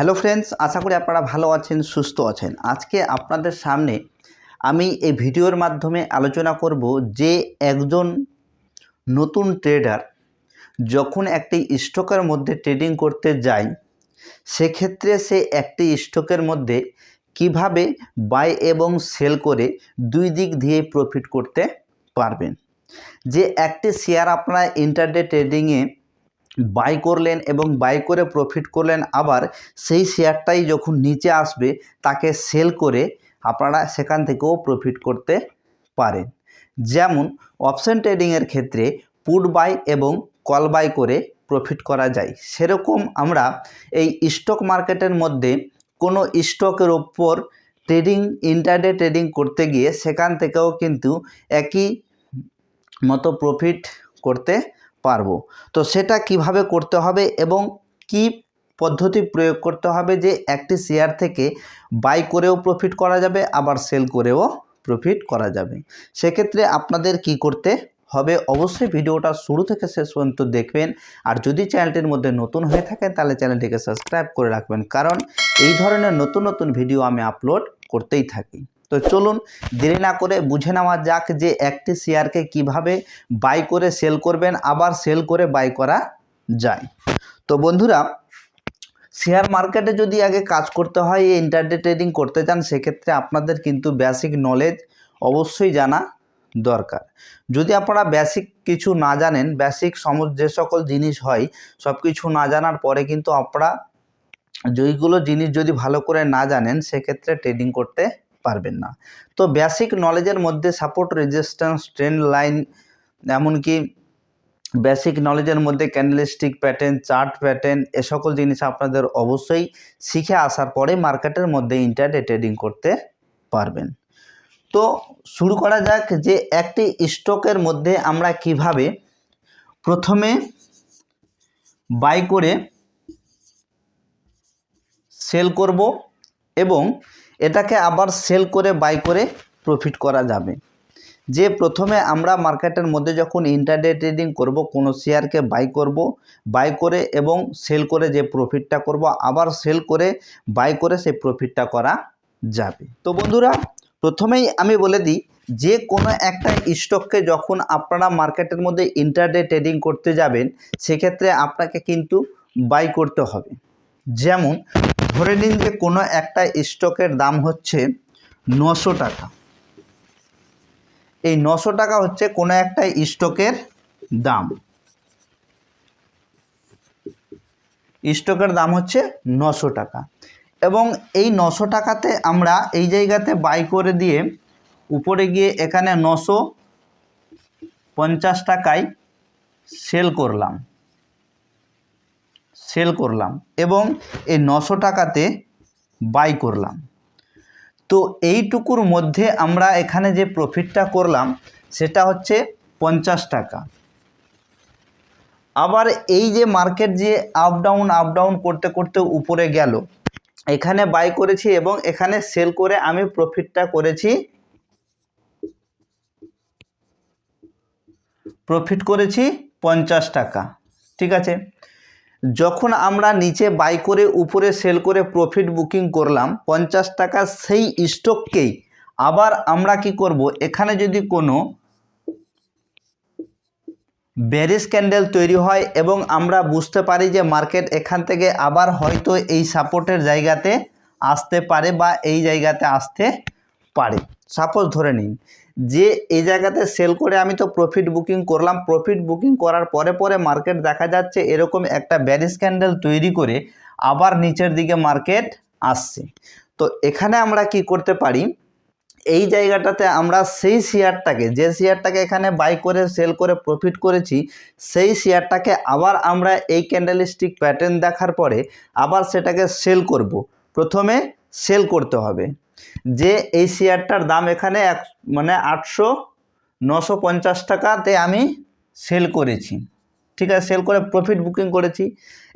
Hello friends, আশা করি আপনারা ভালো আছেন, সুস্থ আছেন। আজকে আপনাদের সামনে আমি এই ভিডিওর মাধ্যমে আলোচনা করব যে একজন নতুন ট্রেডার যখন একটি স্টকের মধ্যে ট্রেডিং করতে যায়, সেক্ষেত্রে সে একটি স্টকের মধ্যে কিভাবে বাই এবং সেল করে দুই দিক দিয়ে প্রফিট করতে পারবেন। যে একটি শেয়ার আপনারা ইন্টারডে ট্রেডিংয়ে বাই করলেন এবং বাই করে প্রফিট করলেন, আবার সেই শেয়ারটাই যখন নিচে আসবে তাকে সেল করে আপনারা সেখান থেকেও প্রফিট করতে পারেন। যেমন অপশন ট্রেডিংয়ের ক্ষেত্রে পুট বাই এবং কল বাই করে প্রফিট করা যায়, সেরকম আমরা এই স্টক মার্কেটের মধ্যে কোনো স্টকের ওপর ট্রেডিং ইন্টারডে ট্রেডিং করতে গিয়ে সেখান থেকেও কিন্তু একই মতো প্রফিট করতে পারবো। তো সেটা কিভাবে করতে হবে এবং কি পদ্ধতি প্রয়োগ করতে হবে যে একটি শেয়ার থেকে বাই করেও প্রফিট করা যাবে, আবার সেল করেও প্রফিট করা যাবে, সেক্ষেত্রে আপনাদের কি করতে হবে অবশ্যই ভিডিওটা শুরু থেকে শেষ পর্যন্ত দেখবেন। আর যদি চ্যানেলটির মধ্যে নতুন হয়ে থাকেন তাহলে চ্যানেলটিকে সাবস্ক্রাইব করে রাখবেন, কারণ এই ধরনের নতুন নতুন ভিডিও আমি আপলোড করতেই থাকি। তো চলুন দেরি না করে বুঝে নেওয়া যাক যে একটি শেয়ারকে কিভাবে বাই করে সেল করবেন, আবার সেল করে বাই করা যায়। তো বন্ধুরা, শেয়ার মার্কেটে যদি আগে কাজ করতে হয়, এই ইন্টারডে ট্রেডিং করতে চান, সেক্ষেত্রে আপনাদের কিন্তু বেসিক নলেজ অবশ্যই জানা দরকার। যদি আপনারা বেসিক কিছু না জানেন, বেসিক যে সকল জিনিস হয় সব কিছু না জানার পরে কিন্তু আপনারা যেইগুলো জিনিস যদি ভালো করে না জানেন, সেক্ষেত্রে ট্রেডিং করতে পারবেন না। তো বেসিক নলেজের মধ্যে সাপোর্ট, রেজিস্ট্যান্স, ট্রেন্ড লাইন, এমনকি বেসিক নলেজের মধ্যে ক্যান্ডেলস্টিক প্যাটার্ন, চার্ট প্যাটার্ন, এ সকল জিনিস আপনাদের অবশ্যই শিখে আসার পরে মার্কেটের মধ্যে ইন্টারডে ট্রেডিং করতে পারবেন। তো শুরু করা যাক যে একটি স্টকের মধ্যে আমরা কিভাবে প্রথমে বাই করে সেল করব এবং এটাকে আবার সেল করে বাই করে প্রফিট করা যাবে। যে প্রথমে আমরা মার্কেটের মধ্যে যখন ইন্টারডে ট্রেডিং করব, কোনো শেয়ারকে বাই করব, বাই করে এবং সেল করে যে প্রফিটটা করব, আবার সেল করে বাই করে সেই প্রফিটটা করা যাবে। তো বন্ধুরা, প্রথমেই আমি বলে দিই যে কোনো একটা স্টককে যখন আপনারা মার্কেটের মধ্যে ইন্টারডে ট্রেডিং করতে যাবেন, সেক্ষেত্রে আপনাকে কিন্তু বাই করতে হবে। যেমন ধরে নিন যে কোনো একটা স্টকের দাম হচ্ছে 900 টাকা। এই 900 টাকা হচ্ছে কোনো একটা স্টকের দাম। স্টকের দাম হচ্ছে 900 টাকা এবং এই 900 টাকাতে আমরা এই জায়গাতে বাই করে দিয়ে উপরে গিয়ে এখানে 950 টাকায় সেল করলাম এবং এই 900 টাকাতে বাই করলাম। তো এইটুকুর মধ্যে আমরা এখানে যে প্রফিটটা করলাম সেটা হচ্ছে 50 টাকা। আবার এই যে মার্কেট যে আপ ডাউন করতে করতে উপরে গেল, এখানে বাই করেছি এবং এখানে সেল করে আমি প্রফিটটা করেছি 50 টাকা। ঠিক আছে, যখন আমরা নিচে বাই করে উপরে সেল করে প্রফিট বুকিং করলাম 50 টাকা, সেই স্টককেই আবার আমরা কি করব, এখানে যদি কোনো বেরিশ ক্যান্ডেল তৈরি হয় এবং আমরা বুঝতে পারি যে মার্কেট এখান থেকে আবার হয়তো এই সাপোর্টের জায়গাতে আসতে পারে বা এই জায়গাতে আসতে পারে, সাপোজ ধরে নিন যে এই জায়গাতে সেল করে আমি তো প্রফিট বুকিং করলাম, প্রফিট বুকিং করার পরে মার্কেট দেখা যাচ্ছে এরকম একটা বেরিশ ক্যান্ডেল তৈরি করে আবার নিচের দিকে মার্কেট আসছে। তো এখানে আমরা কি করতে পারি, এই জায়গাটাতে আমরা সেই শেয়ারটাকে, যে শেয়ারটাকে এখানে বাই করে সেল করে প্রফিট করেছি, সেই শেয়ারটাকে আবার আমরা এই ক্যান্ডেলস্টিক প্যাটার্ন দেখার পরে আবার সেটাকে সেল করব। প্রথমে সেল করতে হবে যে এই শেয়ারটার দাম এখানে 950 টাকাতে আমি সেল করেছি। ঠিক আছে, সেল করে প্রফিট বুকিং করেছি।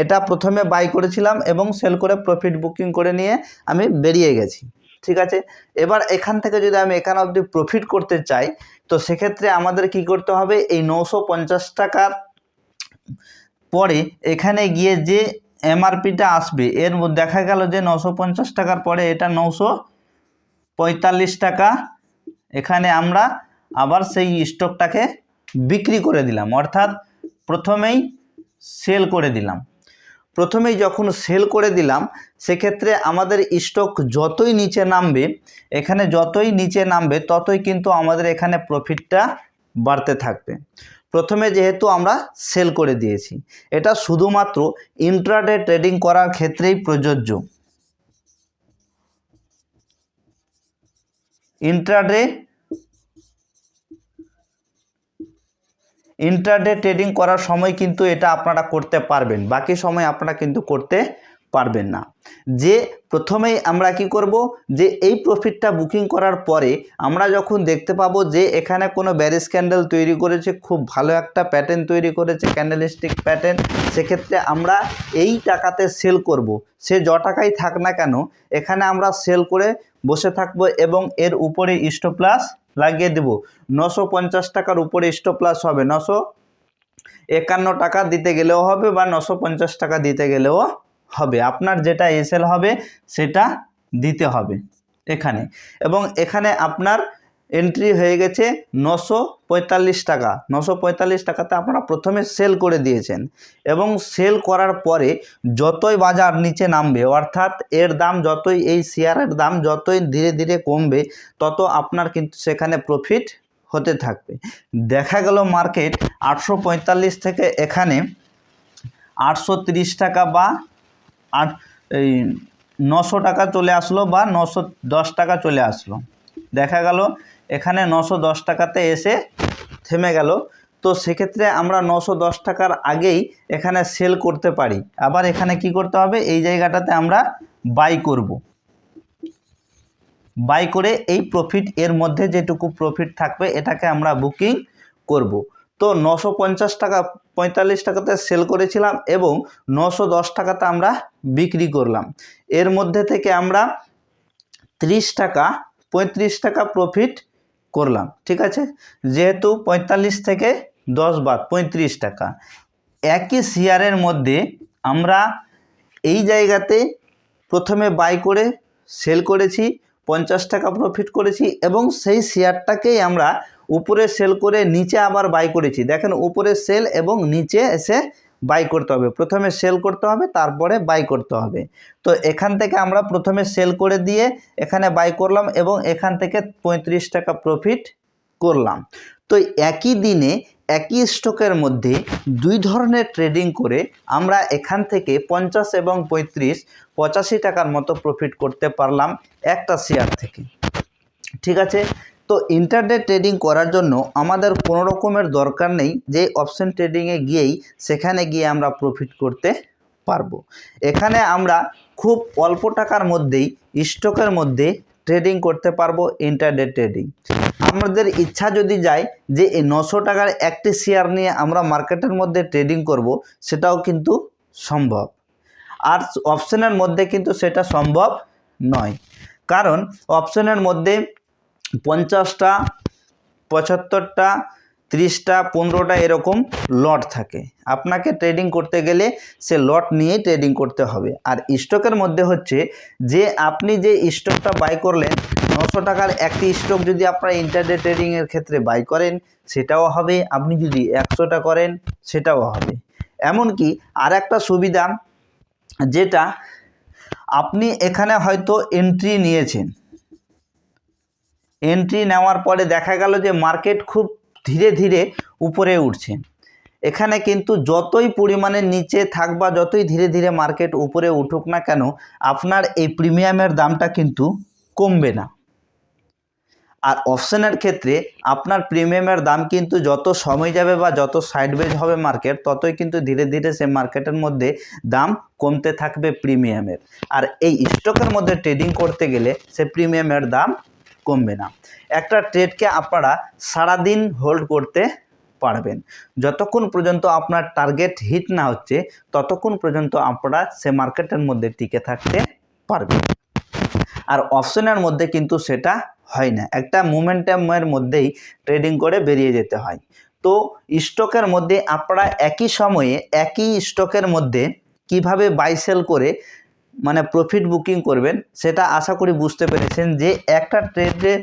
এটা প্রথমে বাই করেছিলাম এবং সেল করে প্রফিট বুকিং করে নিয়ে আমি বেরিয়ে গেছি। ঠিক আছে, এবার এখান থেকে যদি আমি এখানে অবধি প্রফিট করতে চাই, তো সেক্ষেত্রে আমাদের কি করতে হবে, এই 950 টাকার পরে এখানে গিয়ে যে এমআরপিটা আসবে এর মধ্যে দেখা গেল যে 950 টাকার পরে এটা 945 টাকা, এখানে আমরা আবার সেই স্টকটাকে বিক্রি করে দিলাম, অর্থাৎ প্রথমেই সেল করে দিলাম। প্রথমেই যখন সেল করে দিলাম সেক্ষেত্রে আমাদের স্টক যতই নিচে নামবে, এখানে যতই নিচে নামবে ততই কিন্তু আমাদের এখানে প্রফিটটা বাড়তে থাকবে। প্রথমে যেহেতু আমরা সেল করে দিয়েছি, এটা শুধুমাত্র ইন্ট্রাডে ট্রেডিং করার ক্ষেত্রেই প্রযোজ্য। ইন্ট্রাডে ট্রেডিং করার সময় কিন্তু এটা আপনারা করতে পারবেন, বাকি সময় আপনারা কিন্তু করতে পারবেন না। যে প্রথমেই আমরা কি করব, যে এই প্রফিটটা বুকিং করার পরে আমরা যখন দেখতে পাবো যে এখানে কোনো ব্যারিজ ক্যান্ডেল তৈরি করেছে, খুব ভালো একটা প্যাটার্ন তৈরি করেছে, ক্যান্ডেলস্টিক প্যাটার্ন, সেক্ষেত্রে আমরা এই টাকাতে সেল করব। সে য টাকাই থাক না কেন, এখানে আমরা সেল করে বসে থাকবো এবং এর উপরে স্টপ লস লাগিয়ে দেব। 950 টাকার উপরে স্টপ লস হবে, 951 টাকা দিতে গেলেও হবে বা 950 টাকা দিতে গেলেও হবে, আপনার যেটা এসএল হবে সেটা দিতে হবে এখানে। এবং এখানে আপনার এন্ট্রি হয়ে গেছে 945 টাকা। 945 টাকাতে আপনারা প্রথমে সেল করে দিয়েছেন এবং সেল করার পরে যতই বাজার নিচে নামবে, অর্থাৎ এর দাম যতই, এই শেয়ারের দাম যতই ধীরে ধীরে কমবে, তত আপনার কিন্তু সেখানে প্রফিট হতে থাকবে। দেখা গেল মার্কেট 845 থেকে এখানে 830 টাকা বা 900 টাকা চলে আসলো বা 910 টাকা চলে আসলো। দেখা গেল এখানে 910 টাকাতে এসে থেমে গেল, তো সেক্ষেত্রে আমরা 910 টাকার আগেই এখানে সেল করতে পারি। আবার এখানে কি করতে হবে, এই জায়গাটাতে আমরা বাই করব, বাই করে এই প্রফিট, এর মধ্যে যেটুকু প্রফিট থাকবে এটাকে আমরা বুকিং করব। তো 950 টাকা 45 টাকাতে সেল করেছিলাম এবং 910 টাকাতে আমরা বিক্রি করলাম। এর মধ্যে থেকে আমরা 30 টাকা 35 টাকা প্রফিট করলাম, ঠিক আছে। যেহেতু 45 থেকে 10 বাদ 35 টাকা, একই শেয়ারের মধ্যে আমরা এই জায়গাতে প্রথমে বাই করে সেল করেছি, 50 টাকা প্রফিট করেছি এবং সেই শেয়ারটাকেই আমরা উপরে সেল করে নিচে আবার বাই করেছি। দেখেন উপরে সেল এবং নিচে এসে বাই করতে হবে, প্রথমে সেল করতে হবে তারপরে বাই করতে হবে। তো এখান থেকে আমরা প্রথমে সেল করে দিয়ে এখানে বাই করলাম এবং এখান থেকে 35 টাকা প্রফিট করলাম। তো একই দিনে একই স্টকের মধ্যে দুই ধরনের ট্রেডিং করে আমরা এখান থেকে 50 এবং 85 টাকার মতো প্রফিট করতে পারলাম একটা শেয়ার থেকে, ঠিক আছে। তো ইন্টারডে ট্রেডিং করার জন্য আমাদের কোনো রকমের দরকার নেই যে অপশন ট্রেডিংয়ে গিয়েই সেখানে গিয়ে আমরা প্রফিট করতে পারবো। এখানে আমরা খুব অল্প টাকার মধ্যেই স্টকের মধ্যে ট্রেডিং করতে পারবো ইন্টারডে ট্রেডিং। আমাদের ইচ্ছা যদি যায় যে এই 900 টাকার একটি শেয়ার নিয়ে আমরা মার্কেটের মধ্যে ট্রেডিং করব, সেটাও কিন্তু সম্ভব। আর অপশনের মধ্যে কিন্তু সেটা সম্ভব নয়, কারণ অপশনের মধ্যে 50টা 75টা 30টা 15টা এরকম লট থাকে। আপনাকে ট্রেডিং করতে গেলে সে লট নিয়েই ট্রেডিং করতে হবে। আর স্টকের মধ্যে হচ্ছে যে আপনি যে স্টকটা বাই করলেন, 900 টাকার একটি স্টক যদি আপনারা ইন্টারডে ট্রেডিংয়ের ক্ষেত্রে বাই করেন সেটাও হবে, আপনি যদি 100টা করেন সেটাও হবে। এমনকি আর একটা সুবিধা, যেটা আপনি এখানে হয়তো এন্ট্রি নিয়েছেন, এন্ট্রি নেওয়ার পরে দেখা গেল যে মার্কেট খুব ধীরে ধীরে উপরে উঠছে, এখানে কিন্তু যতই পরিমাণে নিচে থাক বা যতই ধীরে ধীরে মার্কেট উপরে উঠুক না কেন, আপনার এই প্রিমিয়ামের দামটা কিন্তু কমবে না। আর অপশনের ক্ষেত্রে আপনার প্রিমিয়ামের দাম কিন্তু যত সময় যাবে বা যত সাইডওয়েজ হবে মার্কেট, ততই কিন্তু ধীরে ধীরে সে মার্কেটের মধ্যে দাম কমতে থাকবে প্রিমিয়ামের। আর এই স্টকের মধ্যে ট্রেডিং করতে গেলে সে প্রিমিয়ামের দাম কমবে না। একটা ট্রেডকে আপনারা সারাদিন হোল্ড করতে পারবেন, যতক্ষণ পর্যন্ত আপনার টার্গেট হিট না হচ্ছে ততক্ষণ পর্যন্ত আপনারা সে মার্কেটের মধ্যে টিকে থাকতে পারবেন। আর অপশনের মধ্যে কিন্তু সেটা হয় না, একটা মোমেন্টামের মধ্যেই ট্রেডিং করে বেরিয়ে যেতে হয়। তো স্টকের মধ্যে আপনারা একই সময়ে একই স্টকের মধ্যে কিভাবে বাই সেল করে মানে প্রফিট বুকিং করবেন সেটা আশা করি বুঝতে পেরেছেন। যে একটা ট্রেডে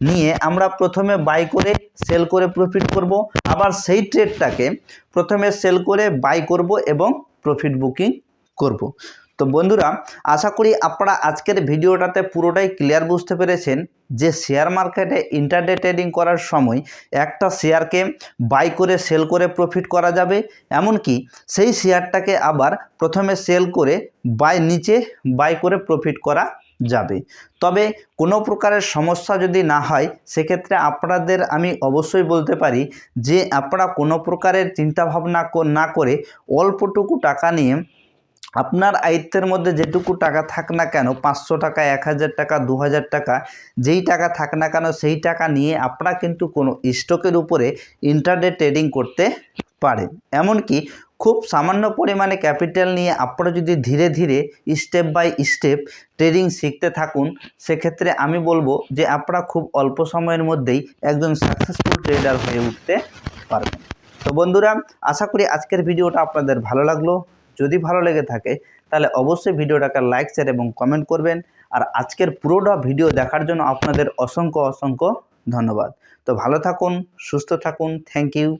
নিয়ে আমরা প্রথমে বাই করে সেল করে প্রফিট করব, আবার সেই ট্রেডটাকে প্রথমে সেল করে বাই করব এবং প্রফিট বুকিং করব। তো বন্ধুরা, আশা করি আপনারা আজকের ভিডিওটাতে পুরোটাই ক্লিয়ার বুঝতে পেরেছেন যে শেয়ার মার্কেটে ইন্টারডে ট্রেডিং করার সময় একটা শেয়ারকে বাই করে সেল করে প্রফিট করা যাবে, এমনকি সেই শেয়ারটাকে আবার প্রথমে সেল করে নিচে বাই করে প্রফিট করা যাবে। তবে কোনো প্রকারের সমস্যা যদি না হয় সেক্ষেত্রে আপনাদের আমি অবশ্যই বলতে পারি যে আপনারা কোনো প্রকারের চিন্তাভাবনা না করে অল্পটুকু টাকা নিয়ে আপনার আয়ত্তের মধ্যে যেটুকু টাকা থাক না কেন, 500 টাকা, 1000 টাকা, 2000 টাকা, যেই টাকা থাক না কেন সেই টাকা নিয়ে আপনারা কিন্তু কোনো স্টকের উপরে ইন্টারডে ট্রেডিং করতে পারেন। এমনকি খুব সামান্য পরিমাণে ক্যাপিটাল নিয়ে আপনারা যদি ধীরে ধীরে স্টেপ বাই স্টেপ ট্রেডিং শিখতে থাকুন, সেক্ষেত্রে আমি বলবো যে আপনারা খুব অল্প সময়ের মধ্যেই একজন সাকসেসফুল ট্রেডার হয়ে উঠতে পারবেন। তো বন্ধুরা, আশা করি আজকের ভিডিওটা আপনাদের ভালো লাগলো। যদি ভালো লেগে থাকে তাহলে অবশ্যই ভিডিওটাকে লাইক, শেয়ার এবং কমেন্ট করবেন। আর আজকের পুরোটা ভিডিও দেখার জন্য আপনাদের অসংখ্য অসংখ্য ধন্যবাদ। তো ভালো থাকুন, সুস্থ থাকুন। Thank you.